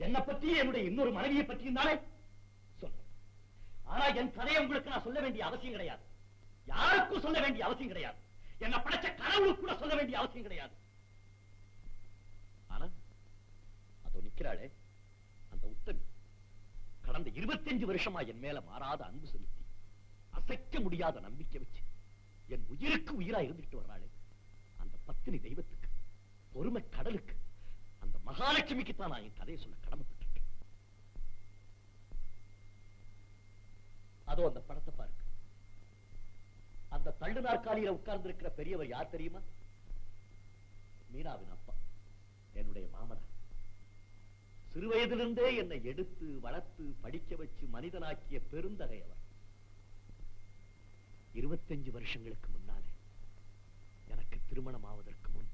என்னை பற்றி என்னுடைய இன்னொரு மனைவியை பற்றியும் தானே சொல்றேன். ஆனா என் கதையை உங்களுக்கு நான் சொல்ல வேண்டிய அவசியம் கிடையாது. யாருக்கும் சொல்ல வேண்டிய அவசியம் கிடையாது. என்ன படைச்ச கடவுளுக்கு கூட சொல்ல வேண்டிய அவசியம் கிடையாது. ஆனா அதோ நிக்கிறாளே அந்த உத்தமி, கடந்த 25 வருஷமா என் மேல மாறாத அன்பு செலுத்தி அசைக்க முடியாத நம்பிக்கை வச்சு என் உயிருக்கு உயிரா இருந்துட்டு வர்றாளே, அந்த பத்தினி தெய்வத்துக்கு, பொறுமை கடலுக்கு, அந்த மகாலட்சுமிக்கு தான் நான் என் கதையை சொல்ல கடமைப்பட்டிருக்கேன். அதோ அந்த படத்தை பாருங்க. அந்த தள்ளு நாற்காலியில உட்கார்ந்து இருக்கிற பெரியவர் யார் தெரியுமா? மீனாவின் அப்பா, என்னுடைய மாமனார். சிறுவயதிலிருந்தே என்னை எடுத்து வளர்த்து படிக்க வச்சு மனிதனாக்கிய பெருந்தகை அவர். 25 வருஷங்களுக்கு முன்னாலே எனக்கு திருமணம் ஆவதற்கு முன்